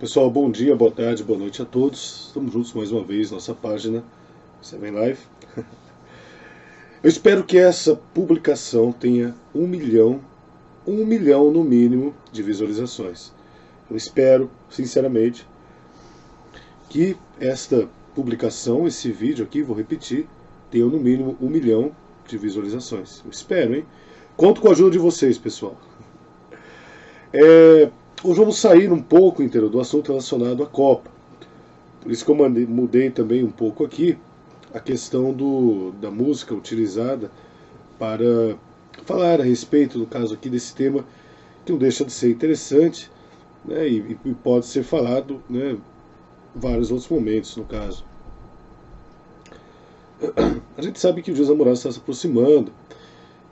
Pessoal, bom dia, boa tarde, boa noite a todos. Estamos juntos mais uma vez, nossa página Seven Life. Eu espero que essa publicação tenha 1 milhão no mínimo de visualizações. Eu espero, sinceramente, que esta publicação, esse vídeo aqui, vou repetir, tenha no mínimo 1 milhão de visualizações. Eu espero, hein? Conto com a ajuda de vocês, pessoal. Hoje vamos sair um pouco, entendeu, do assunto relacionado à Copa. Por isso que eu mudei também um pouco aqui a questão da música utilizada para falar a respeito, no caso aqui, desse tema que não deixa de ser interessante, né, e pode ser falado, né, em vários outros momentos, no caso. A gente sabe que o Dia dos Namorados está se aproximando,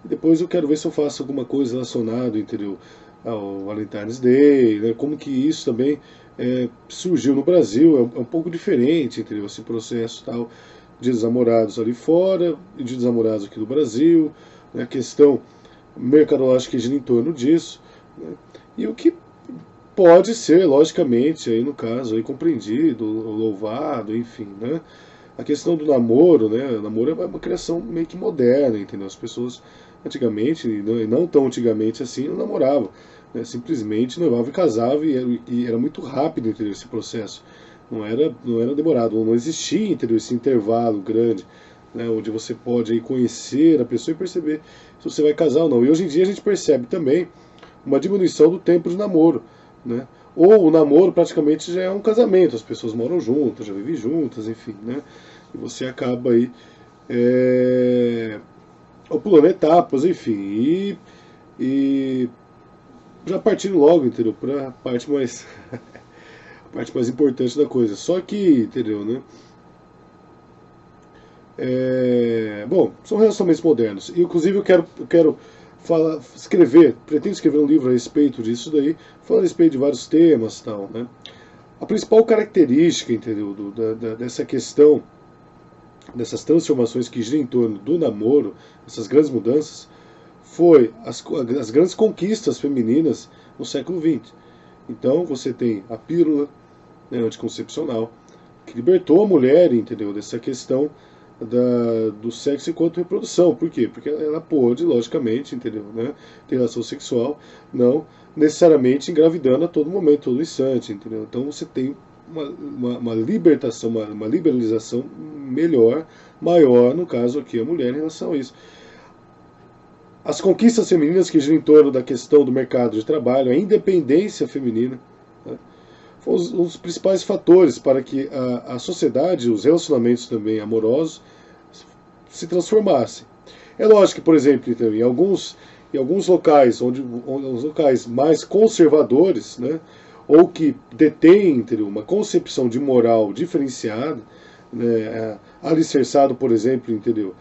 e depois eu quero ver se eu faço alguma coisa relacionada, entendeu, ao Valentine's Day, né, como que isso também surgiu no Brasil. É um pouco diferente, entendeu, esse processo tal, Dia dos Namorados ali fora e Dia dos Namorados aqui no Brasil, né, a questão mercadológica que gira em torno disso, né, e o que pode ser, logicamente, aí no caso, aí compreendido, louvado, enfim, né, a questão do namoro, né, o namoro é uma criação meio que moderna, entendeu, as pessoas antigamente, e não tão antigamente assim, não namoravam, né, simplesmente noivavam e casavam, e era muito rápido, entendeu, esse processo, não era demorado, não existia, entendeu, esse intervalo grande, né, onde você pode aí conhecer a pessoa e perceber se você vai casar ou não. E hoje em dia a gente percebe também uma diminuição do tempo de namoro, né, ou o namoro praticamente já é um casamento, as pessoas moram juntas, já vivem juntas, enfim, né, e você acaba aí pulando etapas, enfim, e já partindo logo, entendeu, para a parte mais a parte mais importante da coisa. Só que, entendeu, né? Bom, são relacionamentos modernos. E, inclusive, eu quero pretendo escrever um livro a respeito disso daí, falando a respeito de vários temas e tal, né? A principal característica, entendeu, dessa questão, dessas transformações que giram em torno do namoro, essas grandes mudanças, foi as grandes conquistas femininas no século XX. Então você tem a pílula, né, anticoncepcional, que libertou a mulher, entendeu, dessa questão do sexo enquanto reprodução. Por quê? Porque ela pôde, logicamente, entendeu, né, ter relação sexual, não necessariamente engravidando a todo momento, todo instante, entendeu? Então você tem uma libertação, uma liberalização maior, no caso aqui, a mulher em relação a isso. As conquistas femininas que giram em torno da questão do mercado de trabalho, a independência feminina, né, foram um dos principais fatores para que a sociedade, os relacionamentos também amorosos, se transformassem. É lógico que, por exemplo, então, em alguns locais, onde os locais mais conservadores, né, ou que detêm, entendeu, uma concepção de moral diferenciada, né, alicerçado, por exemplo, entendeu,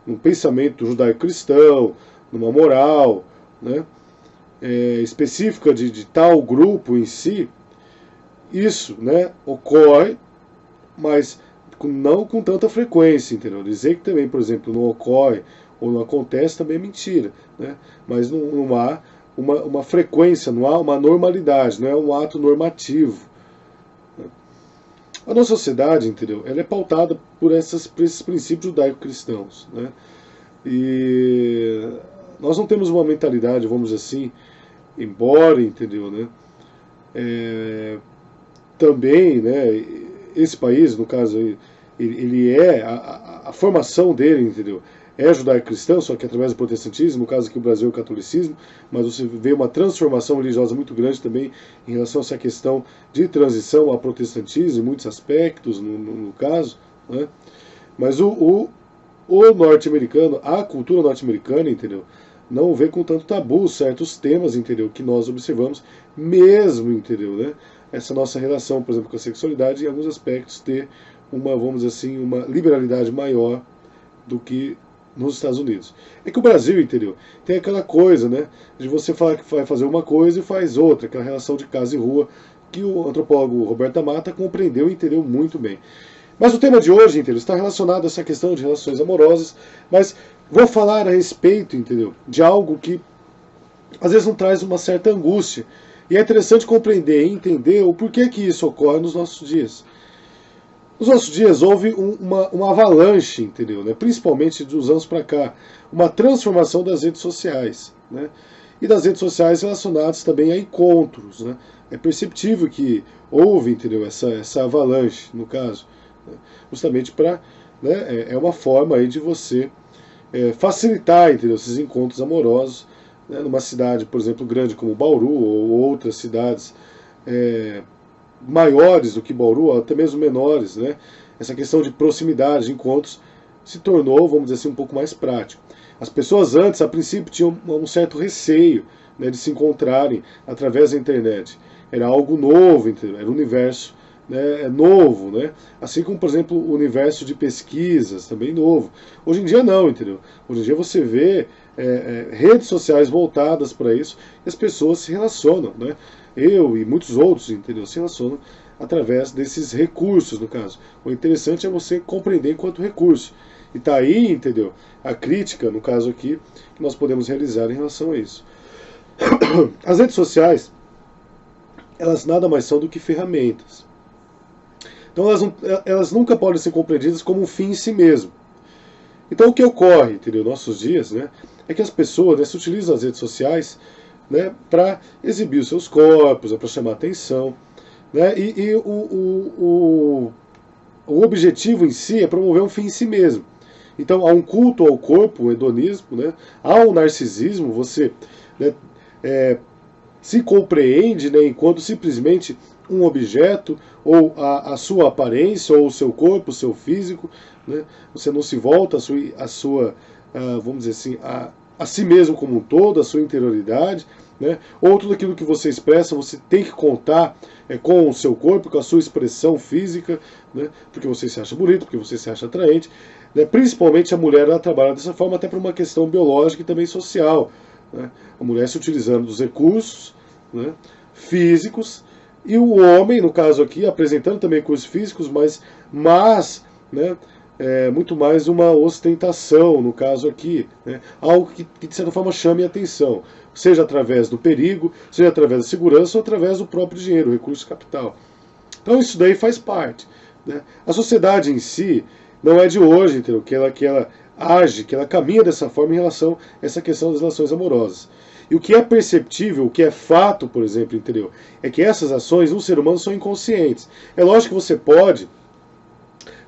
num pensamento judaico-cristão, numa moral, né, específica de tal grupo em si, isso, né, ocorre, mas não com tanta frequência, entendeu? Dizer que também, por exemplo, não ocorre ou não acontece também é mentira, né? Mas não há uma frequência, não há uma normalidade, não é um ato normativo. A nossa sociedade, entendeu, ela é pautada por esses princípios judaico-cristãos, né? E nós não temos uma mentalidade, vamos dizer assim, embora, entendeu, né, também, né, esse país, no caso, ele a formação dele, entendeu, é judaico-cristão, só que através do protestantismo, no caso aqui o Brasil é o catolicismo, mas você vê uma transformação religiosa muito grande também em relação a essa questão de transição ao protestantismo, em muitos aspectos, no caso, né, mas o norte-americano, a cultura norte-americana, entendeu, não vê com tanto tabu certos temas, entendeu, que nós observamos, mesmo, entendeu, né, essa nossa relação, por exemplo, com a sexualidade, em alguns aspectos ter vamos dizer assim, uma liberalidade maior do que nos Estados Unidos. É que o Brasil, entendeu, tem aquela coisa, né, de você falar que vai fazer uma coisa e faz outra, aquela relação de casa e rua, que o antropólogo Roberto Mata compreendeu e entendeu muito bem. Mas o tema de hoje, entendeu, está relacionado a essa questão de relações amorosas, mas vou falar a respeito, entendeu, de algo que às vezes não traz uma certa angústia, E é interessante compreender e entender o porquê que isso ocorre nos nossos dias. Nos nossos dias houve uma avalanche, entendeu? Né? Principalmente dos anos para cá, uma transformação das redes sociais, né? E das redes sociais relacionadas também a encontros, né? É perceptível que houve, entendeu? Essa avalanche, no caso, né? Justamente para, né? É uma forma aí de você facilitar, entendeu? Esses encontros amorosos, né? Numa cidade, por exemplo, grande como Bauru ou outras cidades maiores do que Bauru, até mesmo menores, né? Essa questão de proximidade, de encontros, se tornou, vamos dizer assim, um pouco mais prático. As pessoas antes, a princípio, tinham um certo receio, né, de se encontrarem através da internet. Era algo novo, entendeu? Era um universo, né, novo, né? Assim como, por exemplo, o universo de pesquisas, também novo. Hoje em dia não, entendeu? Hoje em dia você vê redes sociais voltadas para isso e as pessoas se relacionam, né? Eu e muitos outros, entendeu? Se relacionam através desses recursos, no caso. O interessante é você compreender enquanto recurso. E tá aí, entendeu? A crítica, no caso aqui, que nós podemos realizar em relação a isso. As redes sociais, elas nada mais são do que ferramentas. Então elas nunca podem ser compreendidas como um fim em si mesmo. Então o que ocorre, entendeu? Nossos dias, né, é que as pessoas, né, se utilizam as redes sociais, né, para exibir os seus corpos, para chamar atenção, né, e o objetivo em si é promover um fim em si mesmo. Então há um culto ao corpo, o hedonismo, né, há um narcisismo, você, né, se compreende, né, enquanto simplesmente um objeto, ou a sua aparência, ou o seu corpo, o seu físico, né, você não se volta a sua vamos dizer assim, a si mesmo como um todo, a sua interioridade, né, ou tudo aquilo que você expressa, você tem que contar com o seu corpo, com a sua expressão física, né, porque você se acha bonito, porque você se acha atraente, né, principalmente a mulher, ela trabalha dessa forma até por uma questão biológica e também social, né, a mulher se utilizando dos recursos, né, físicos, e o homem, no caso aqui, apresentando também recursos físicos, mas né, muito mais uma ostentação, no caso aqui, né, algo que de certa forma chame a atenção, seja através do perigo, seja através da segurança ou através do próprio dinheiro, o recurso capital. Então isso daí faz parte, né? A sociedade em si não é de hoje, entendeu? Que ela age, que ela caminha dessa forma em relação a essa questão das relações amorosas. E o que é perceptível, o que é fato, por exemplo, entendeu? É que essas ações no ser humano são inconscientes. É lógico que você pode,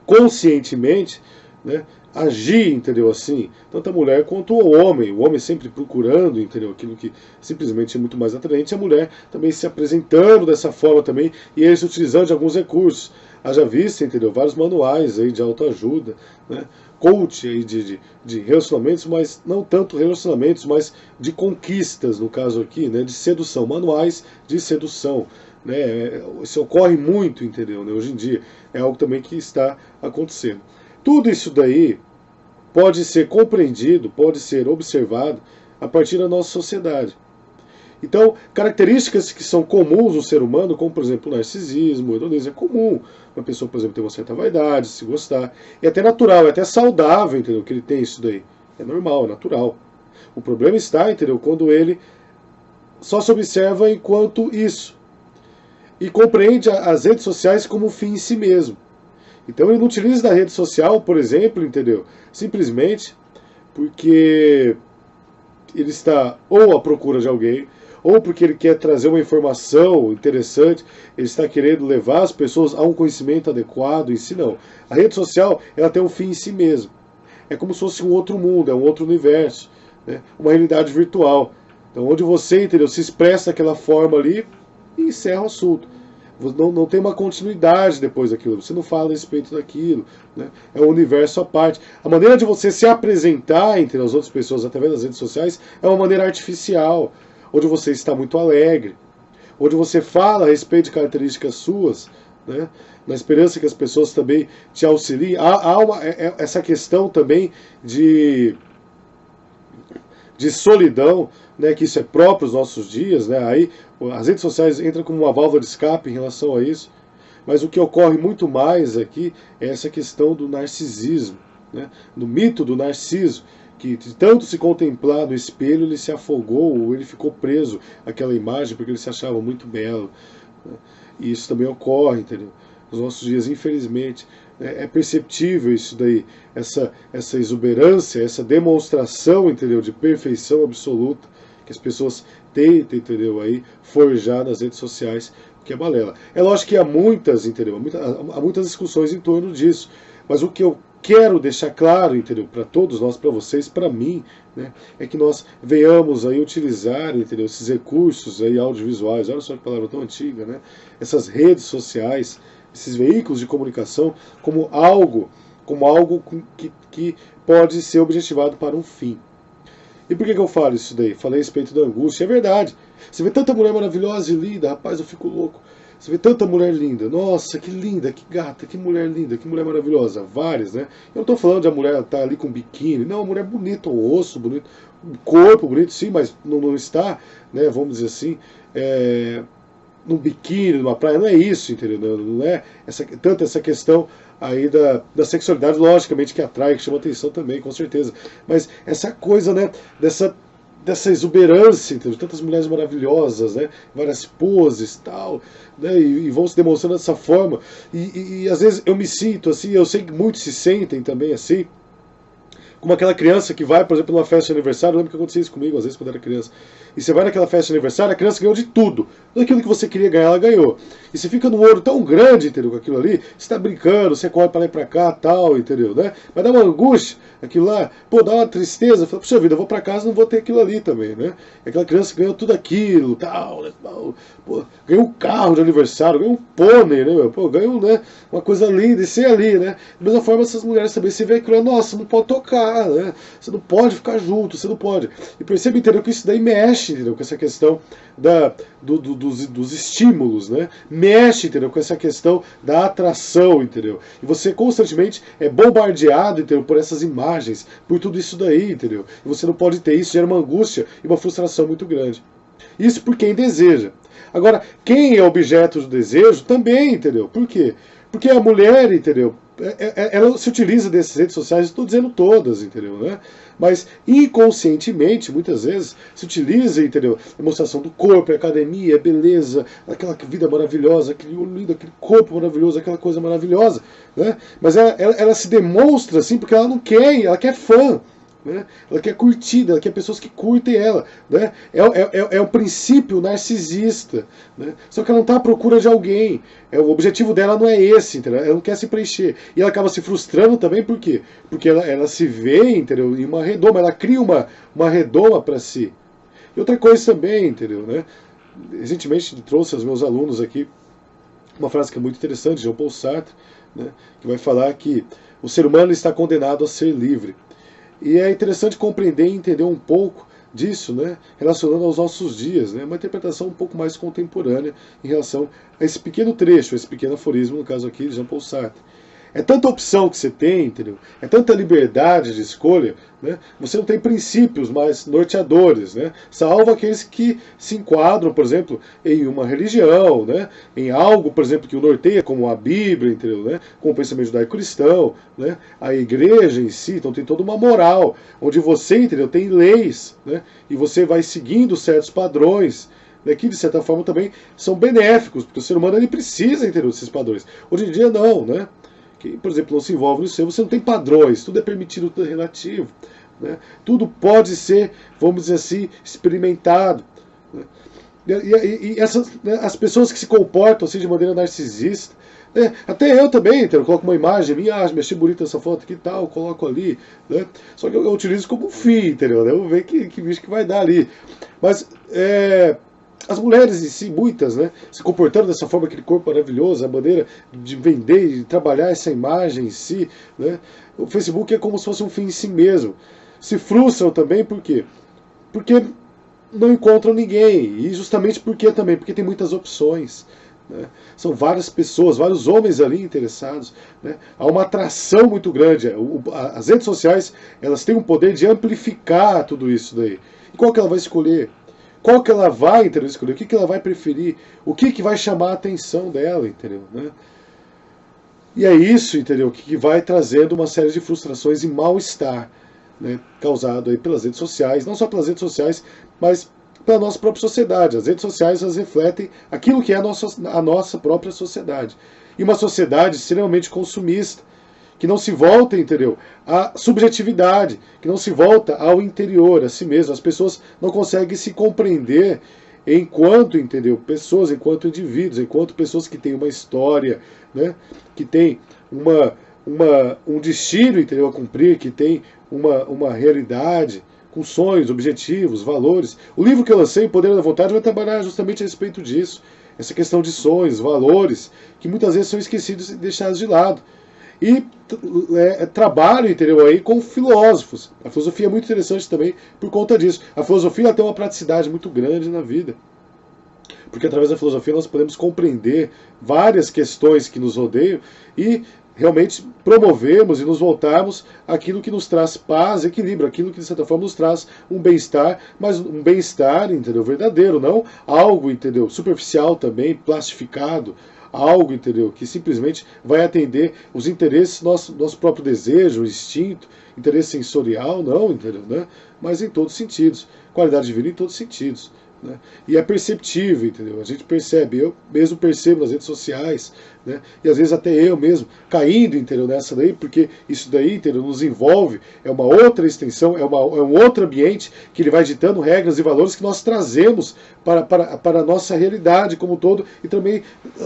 conscientemente, né, agir, entendeu, assim, tanto a mulher quanto o homem sempre procurando, entendeu, aquilo que simplesmente é muito mais atraente, a mulher também se apresentando dessa forma também, e eles utilizando de alguns recursos. Haja vista, entendeu, vários manuais aí de autoajuda, né, coach aí de relacionamentos, mas não tanto relacionamentos, mas de conquistas, no caso aqui, né, de sedução, manuais de sedução, né, isso ocorre muito, entendeu, né, hoje em dia, é algo também que está acontecendo. Tudo isso daí pode ser compreendido, pode ser observado a partir da nossa sociedade. Então, características que são comuns no ser humano, como por exemplo o narcisismo, o hedonismo, é comum. Uma pessoa, por exemplo, ter uma certa vaidade, se gostar. É até natural, é até saudável, entendeu? Que ele tem isso daí. É normal, é natural. O problema está, entendeu? Quando ele só se observa enquanto isso. E compreende as redes sociais como um fim em si mesmo. Então ele não utiliza a rede social, por exemplo, entendeu? Simplesmente porque ele está ou à procura de alguém, ou porque ele quer trazer uma informação interessante, ele está querendo levar as pessoas a um conhecimento adequado em si, não. A rede social, ela tem um fim em si mesmo. É como se fosse um outro mundo, é um outro universo, né? Uma realidade virtual. Então, onde você, entendeu, se expressa daquela forma ali e encerra o assunto. Não tem uma continuidade depois daquilo, você não fala a respeito daquilo, né? É um universo à parte. A maneira de você se apresentar entre as outras pessoas através das redes sociais é uma maneira artificial, onde você está muito alegre, onde você fala a respeito de características suas, né? Na esperança que as pessoas também te auxiliem. Essa questão também de solidão, né, que isso é próprio dos nossos dias, né, aí as redes sociais entram como uma válvula de escape em relação a isso, mas o que ocorre muito mais aqui é essa questão do narcisismo, né, do mito do narciso, que de tanto se contemplar no espelho, ele se afogou, ou ele ficou preso àquela imagem porque ele se achava muito belo, né? E isso também ocorre, entendeu? Nos nossos dias, infelizmente. É perceptível isso daí, essa exuberância, essa demonstração, entendeu, de perfeição absoluta que as pessoas tentam, entendeu, aí forjar nas redes sociais, que é balela. É lógico que há muitas, entendeu, há muitas discussões em torno disso, mas o que eu quero deixar claro, entendeu, para todos nós, para vocês, para mim, né, é que nós venhamos aí utilizar, entendeu, esses recursos aí audiovisuais, olha só que palavra tão antiga, né, essas redes sociais, esses veículos de comunicação como algo que pode ser objetivado para um fim. E por que eu falo isso daí? Falei a respeito da angústia, é verdade. Você vê tanta mulher maravilhosa e linda, rapaz, eu fico louco. Você vê tanta mulher linda, nossa, que linda, que gata, que mulher linda, que mulher maravilhosa. Várias, né? Eu não estou falando de a mulher estar ali com biquíni, não, a mulher bonita, o osso bonito, o corpo bonito, sim, mas não está, né, vamos dizer assim, num biquíni, numa praia, não é isso, entendeu? Não é tanto essa questão aí da sexualidade, logicamente que atrai, que chama atenção também, com certeza. Mas essa coisa, né, dessa exuberância, entendeu? Tantas mulheres maravilhosas, né, várias poses tal, né, e vão se demonstrando dessa forma. E às vezes eu me sinto assim, eu sei que muitos se sentem também assim, como aquela criança que vai, por exemplo, numa festa de aniversário. Eu lembro que acontecia isso comigo, às vezes, quando era criança. E você vai naquela festa de aniversário, a criança ganhou de tudo. Tudo aquilo que você queria ganhar, ela ganhou. E você fica num ouro tão grande, entendeu, com aquilo ali, você tá brincando, você corre pra lá e pra cá, tal, entendeu, né? Mas dá uma angústia, aquilo lá, pô, dá uma tristeza. Fala, puxa vida, eu vou pra casa e não vou ter aquilo ali também, né? E aquela criança ganhou tudo aquilo, tal, né? Pô, ganhou um carro de aniversário, ganhou um pônei, né, meu? Pô, ganhou, né, uma coisa linda, e ser ali, né? Da mesma forma, essas mulheres também, você vê aquilo, nossa, não pode tocar, né? Você não pode ficar junto, você não pode. E perceba, entendeu, que isso daí mexe, entendeu, com essa questão dos estímulos, né? Mexe, entendeu, com essa questão da atração, entendeu? E você constantemente é bombardeado, entendeu, por essas imagens, por tudo isso daí, entendeu? E você não pode ter isso, gera uma angústia e uma frustração muito grande. Isso por quem deseja. Agora, quem é objeto do desejo também, entendeu? Por quê? Porque a mulher, entendeu, ela se utiliza dessas redes sociais, estou dizendo todas, entendeu, né? Mas inconscientemente, muitas vezes, se utiliza, entendeu, a demonstração do corpo, a academia, a beleza, aquela vida maravilhosa, aquele olho lindo, aquele corpo maravilhoso, aquela coisa maravilhosa, né? Mas ela se demonstra assim porque ela não quer, ela quer fã. Né? Ela quer curtida, ela quer pessoas que curtem ela, né? É um princípio narcisista, né? Só que ela não está à procura de alguém, o objetivo dela não é esse, entendeu? Ela não quer se preencher, e ela acaba se frustrando também, por quê? Porque ela se vê, entendeu, em uma redoma, ela cria uma redoma para si. E outra coisa também, entendeu, né? Recentemente trouxe aos meus alunos aqui uma frase que é muito interessante, Jean Paul Sartre, né? Que vai falar que o ser humano está condenado a ser livre. E é interessante compreender e entender um pouco disso, né, relacionando aos nossos dias, né, uma interpretação um pouco mais contemporânea em relação a esse pequeno trecho, esse pequeno aforismo, no caso aqui de Jean Paul Sartre. É tanta opção que você tem, entendeu? É tanta liberdade de escolha, né? Você não tem princípios mais norteadores, né? Salvo aqueles que se enquadram, por exemplo, em uma religião, né? Em algo, por exemplo, que o norteia, como a Bíblia, entendeu? Né? Como o pensamento judaico-cristão, né? A igreja em si, então tem toda uma moral, onde você, entendeu? Tem leis, né? E você vai seguindo certos padrões, que de certa forma também são benéficos, porque o ser humano ele precisa, entendeu, desses padrões. Hoje em dia não, né? Que, por exemplo, não se envolve no seu, você não tem padrões, tudo é permitido, tudo é relativo, né? Tudo pode ser, vamos dizer assim, experimentado, né? E essas, né, as pessoas que se comportam assim de maneira narcisista, né? Até eu também, então, eu coloco uma imagem minha, achei bonita essa foto aqui e tal, coloco ali, né? Só que eu utilizo como fim, entendeu? Vamos ver que bicho que vai dar ali. Mas as mulheres em si, muitas, né, se comportando dessa forma, aquele corpo maravilhoso, a maneira de vender e trabalhar essa imagem em si, né, o Facebook é como se fosse um fim em si mesmo. Se frustram também, por quê? Porque não encontram ninguém, e justamente porque também, porque tem muitas opções. Né? São várias pessoas, vários homens ali interessados, né? Há uma atração muito grande. As redes sociais, elas têm um poder de amplificar tudo isso daí. E qual que ela vai escolher? Qual que ela vai, entendeu, escolher? O que que ela vai preferir? O que que vai chamar a atenção dela, entendeu? Né? E é isso, entendeu, que vai trazendo uma série de frustrações e mal-estar. né, causado aí pelas redes sociais, não só pelas redes sociais, mas pela nossa própria sociedade. As redes sociais, elas refletem aquilo que é a nossa própria sociedade. E uma sociedade extremamente consumista, que não se volta, entendeu, à subjetividade, que não se volta ao interior, a si mesmo. As pessoas não conseguem se compreender enquanto, entendeu, pessoas, enquanto indivíduos, enquanto pessoas que têm uma história, né, que têm um destino, entendeu, a cumprir, que tem uma realidade, com sonhos, objetivos, valores. O livro que eu lancei, O Poder da Vontade, vai trabalhar justamente a respeito disso. Essa questão de sonhos, valores, que muitas vezes são esquecidos e deixados de lado. E trabalho, entendeu, aí com filósofos. A filosofia é muito interessante também por conta disso. A filosofia tem uma praticidade muito grande na vida, porque através da filosofia nós podemos compreender várias questões que nos rodeiam e realmente promovemos e nos voltarmos àquilo que nos traz paz, equilíbrio, aquilo que de certa forma nos traz um bem-estar, mas um bem-estar, entendeu, verdadeiro, não algo, entendeu, superficial também, plastificado, algo, entendeu, que simplesmente vai atender os interesses, nosso próprio desejo, instinto, interesse sensorial, não, entendeu, né? Mas em todos os sentidos, qualidade de vida em todos os sentidos. Né? E é perceptível, entendeu? A gente percebe, eu mesmo percebo nas redes sociais, né? E às vezes até eu mesmo caindo, entendeu, nessa daí, porque isso daí, entendeu, nos envolve, é uma outra extensão, é um outro ambiente que ele vai ditando regras e valores que nós trazemos para a nossa realidade como um todo e também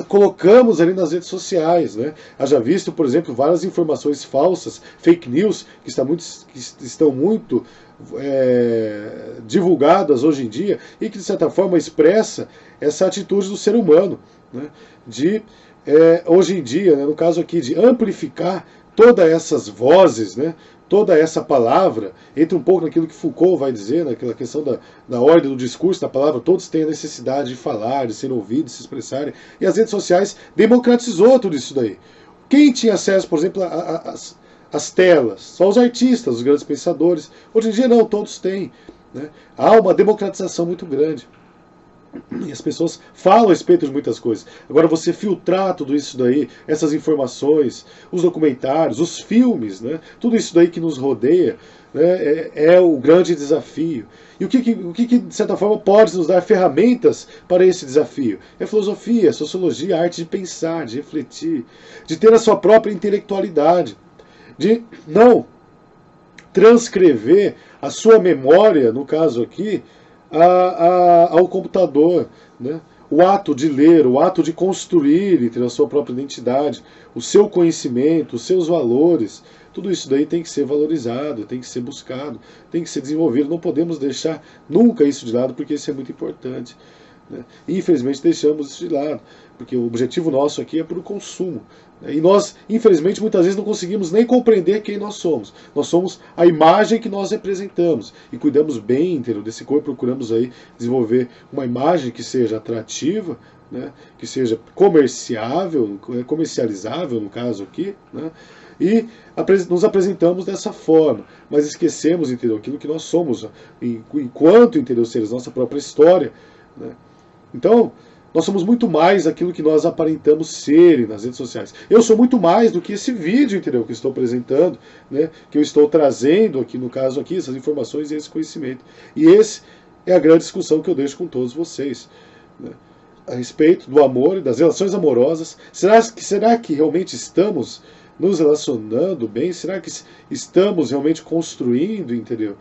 colocamos ali nas redes sociais, né? Haja visto, por exemplo, várias informações falsas, fake news, que estão muito divulgadas hoje em dia e que de certa forma expressa essa atitude do ser humano, né, de hoje em dia, né, no caso aqui, de amplificar todas essas vozes, né, toda essa palavra, entra um pouco naquilo que Foucault vai dizer, naquela questão da ordem do discurso, da palavra, todos têm a necessidade de falar, de ser ouvidos, de se expressarem, e as redes sociais democratizou tudo isso daí. Quem tinha acesso, por exemplo, as telas, só os artistas, os grandes pensadores. Hoje em dia não, todos têm. Né? Há uma democratização muito grande. E as pessoas falam a respeito de muitas coisas. Agora você filtrar tudo isso daí, essas informações, os documentários, os filmes, né? Tudo isso daí que nos rodeia, né? É o grande desafio. E o que, de certa forma, pode nos dar ferramentas para esse desafio? É filosofia, sociologia, a arte de pensar, de refletir, de ter a sua própria intelectualidade, de não transcrever a sua memória, no caso aqui, ao computador, né? O ato de ler, o ato de construir a sua própria identidade, o seu conhecimento, os seus valores, tudo isso daí tem que ser valorizado, tem que ser buscado, tem que ser desenvolvido. Não podemos deixar nunca isso de lado, porque isso é muito importante. Né? E infelizmente deixamos isso de lado, porque o objetivo nosso aqui é para o consumo. Né? E nós, infelizmente, muitas vezes não conseguimos nem compreender quem nós somos. Nós somos a imagem que nós representamos. E cuidamos bem, entendeu, desse corpo, procuramos aí desenvolver uma imagem que seja atrativa, né? Que seja comercializável, no caso aqui, né? E nos apresentamos dessa forma, mas esquecemos, entendeu, aquilo que nós somos, enquanto, entendeu, seres, nossa própria história, né? Então, nós somos muito mais aquilo que nós aparentamos ser nas redes sociais. Eu sou muito mais do que esse vídeo, entendeu, que eu estou apresentando, né, que eu estou trazendo aqui, no caso aqui, essas informações e esse conhecimento. E esse é a grande discussão que eu deixo com todos vocês, né, a respeito do amor e das relações amorosas. Será que realmente estamos nos relacionando bem? Será que estamos realmente construindo, entendeu,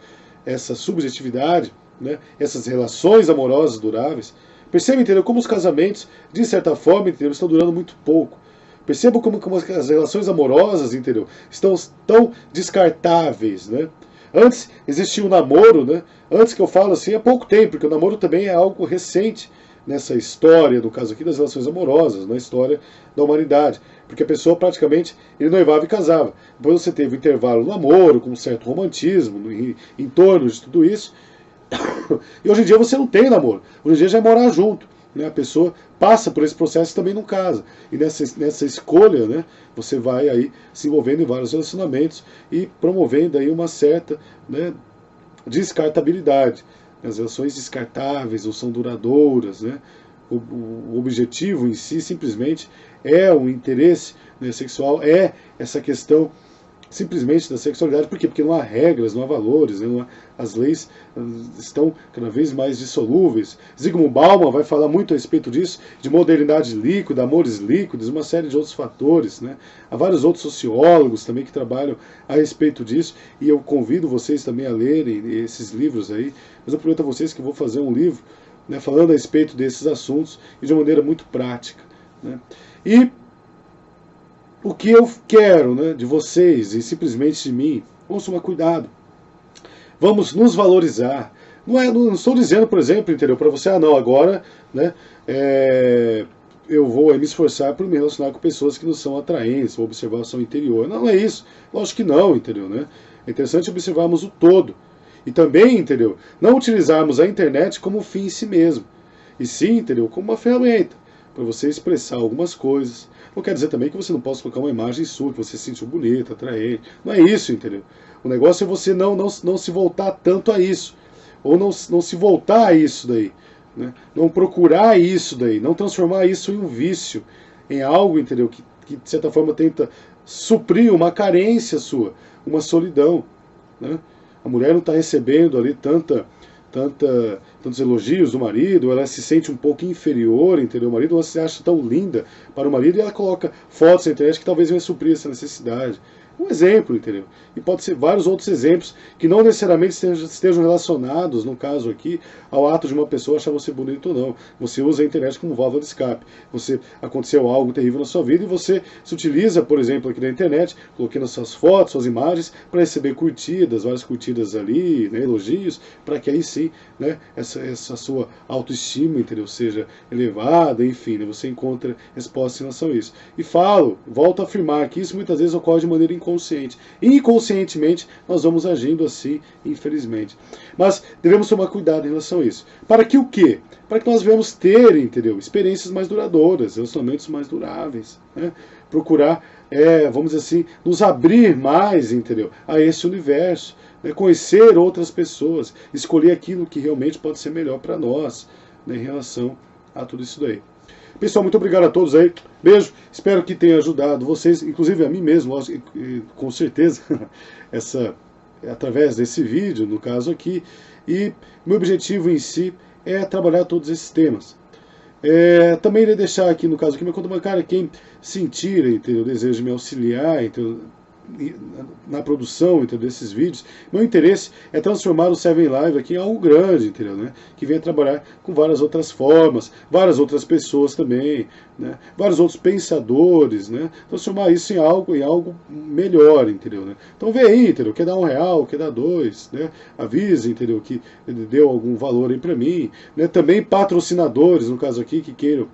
essa subjetividade, né, essas relações amorosas duráveis? Perceba, entendeu, como os casamentos, de certa forma, entendeu, estão durando muito pouco. Perceba como as relações amorosas, entendeu, estão tão descartáveis, né? Antes existia o namoro, né? Antes, que eu falo assim, há pouco tempo, porque o namoro também é algo recente nessa história, no caso aqui, das relações amorosas, na história da humanidade. Porque a pessoa praticamente, ele noivava e casava. Depois você teve o intervalo do namoro, com um certo romantismo em torno de tudo isso. E hoje em dia você não tem namoro. Hoje em dia já é morar junto. Né? A pessoa passa por esse processo e também não casa. E nessa escolha, né, você vai aí se envolvendo em vários relacionamentos e promovendo aí uma certa, né, descartabilidade. As relações descartáveis ou são duradouras. Né? O objetivo em si simplesmente é o interesse, né, sexual, é essa questão simplesmente da sexualidade. Por quê? Porque não há regras, não há valores, né? As leis estão cada vez mais dissolúveis. Zygmunt Bauman vai falar muito a respeito disso, de modernidade líquida, amores líquidos, uma série de outros fatores, né? Há vários outros sociólogos também que trabalham a respeito disso, e eu convido vocês também a lerem esses livros aí, mas eu prometo a vocês que eu vou fazer um livro, né, falando a respeito desses assuntos e de uma maneira muito prática, né? E o que eu quero, né, de vocês e simplesmente de mim, vamos tomar cuidado. Vamos nos valorizar. Não estou dizendo, por exemplo, entendeu, para você, não, agora, né, eu vou me esforçar por me relacionar com pessoas que não são atraentes, vou observar o seu interior. Não é isso. Lógico que não, entendeu, né? É interessante observarmos o todo. E também, entendeu, não utilizarmos a internet como fim em si mesmo. E sim, entendeu, como uma ferramenta para você expressar algumas coisas. Não quer dizer também que você não possa colocar uma imagem sua, que você se sentiu bonita, atraente. Não é isso, entendeu? O negócio é você não se voltar tanto a isso. Ou não se voltar a isso daí. Né? Não procurar isso daí. Não transformar isso em um vício. Em algo, entendeu? Que de certa forma tenta suprir uma carência sua. Uma solidão. Né? A mulher não está recebendo ali tantos elogios do marido, ela se sente um pouco inferior, entendeu? O marido não se acha tão linda para o marido e ela coloca fotos na internet que talvez venha suprir essa necessidade. Um exemplo, entendeu? E pode ser vários outros exemplos que não necessariamente estejam relacionados, no caso aqui, ao ato de uma pessoa achar você bonito ou não. Você usa a internet como válvula de escape. Aconteceu algo terrível na sua vida e você se utiliza, por exemplo, aqui na internet, colocando suas fotos, suas imagens, para receber curtidas, várias curtidas ali, né, elogios, para que aí sim, né, essa sua autoestima, entendeu, seja elevada, enfim, né, você encontra resposta em relação a isso. E volto a afirmar que isso muitas vezes ocorre de maneira inconsciente. Inconscientemente nós vamos agindo assim, infelizmente. Mas devemos tomar cuidado em relação a isso. Para que o quê? Para que nós venhamos ter, entendeu, experiências mais duradouras, relacionamentos mais duráveis, né? Procurar, vamos dizer assim, nos abrir mais, entendeu, a esse universo, né? Conhecer outras pessoas, escolher aquilo que realmente pode ser melhor para nós, né, em relação a tudo isso daí. Pessoal, muito obrigado a todos aí. Beijo. Espero que tenha ajudado vocês, inclusive a mim mesmo, com certeza, através desse vídeo, no caso aqui. E meu objetivo em si é trabalhar todos esses temas. Também irei deixar aqui, no caso aqui, meu conta bancária, quem sentir, entendeu, o desejo de me auxiliar, entendeu, na produção, entendeu, desses vídeos. Meu interesse é transformar o Seven Live aqui em algo grande, entendeu, né? Que venha trabalhar com várias outras formas, várias outras pessoas também, né? Vários outros pensadores, né? Transformar isso em algo melhor, entendeu, né? Então vê aí, entendeu? Quer dar R$1, quer dar 2, né? Avise, entendeu, que ele deu algum valor aí para mim, né? Também patrocinadores, no caso aqui, que queiram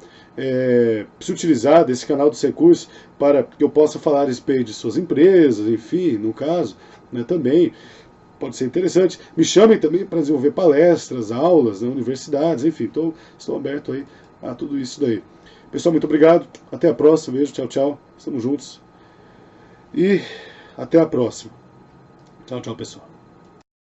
se utilizar desse canal dos recursos para que eu possa falar a respeito de suas empresas, enfim, no caso, né, também pode ser interessante. Me chamem também para desenvolver palestras, aulas, né, universidades, enfim, estou aberto aí a tudo isso daí. Pessoal, muito obrigado, até a próxima, beijo, tchau, tchau, estamos juntos e até a próxima. Tchau, tchau, pessoal.